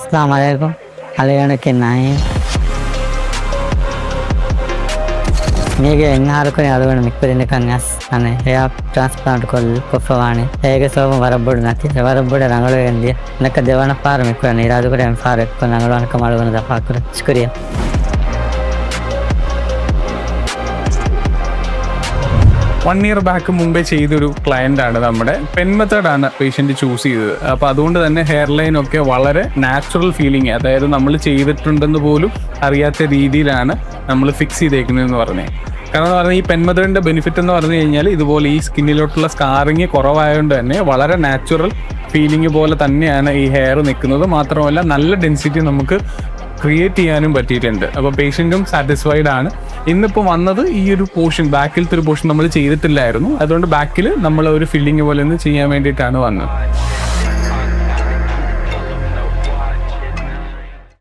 Assalamualaikum. Kalian kenai. මේක එන්හාරකනේ අරගෙන මික්පෙරෙන කන්‍යස් අනේ එයා ට්‍රාන්ස්ප්ලාන්ට් කොල්පොෆවානේ ඒක සෝම වරබොඩ නැති වරබොඩ රංගලෙන්දිය නක දෙවන පාර මික්ව නිරාදුකර එම් පාර එක්ක නංගලවන කමලවන දපාකුර ස්කුරිය 1 year ബാക്ക് മുമ്പേ ചെയ്തൊരു ക്ലയന്റ് ആണ് നമ്മുടെ പെൻ മെത്തേഡ് ആണ് പേഷ്യന്റ് ചൂസ് ചെയ്തത്. അപ്പോൾ അതുകൊണ്ട് തന്നെ ഹെയർ ലൈൻ ഒക്കെ വളരെ നാച്ചുറൽ ഫീലിംഗ്, അതായത് നമ്മൾ ചെയ്തിട്ടുണ്ടെന്ന് പോലും അറിയാത്ത രീതിയിലാണ് നമ്മൾ ഫിക്സ് ചെയ്തേക്കുന്നതെന്ന് പറഞ്ഞേ. കാരണം എന്ന് പറഞ്ഞാൽ ഈ പെൻ മെത്തേഡിന്റെ ബെനിഫിറ്റ് എന്ന് പറഞ്ഞു കഴിഞ്ഞാൽ ഇതുപോലെ ഈ സ്കിന്നിലോട്ടുള്ള സ്കാറിങ് കുറവായതുകൊണ്ട് തന്നെ വളരെ നാച്ചുറൽ ഫീലിംഗ് പോലെ തന്നെയാണ് ഈ ഹെയർ നിൽക്കുന്നത്. മാത്രമല്ല നല്ല ഡെൻസിറ്റി നമുക്ക് ക്രിയേറ്റ് ചെയ്യാനും പറ്റിയിട്ടുണ്ട്. അപ്പോൾ പേഷ്യൻറ്റും സാറ്റിസ്ഫൈഡ് ആണ്. ഇന്നിപ്പോൾ വന്നത് ഈ ഒരു പോർഷൻ, ബാക്കിലത്തെ ഒരു പോർഷൻ നമ്മൾ ചെയ്തിട്ടില്ലായിരുന്നു. അതുകൊണ്ട് ബാക്കിൽ നമ്മൾ ഒരു ഫില്ലിങ് പോലെ ഒന്ന് ചെയ്യാൻ വേണ്ടിയിട്ടാണ് വന്നത്.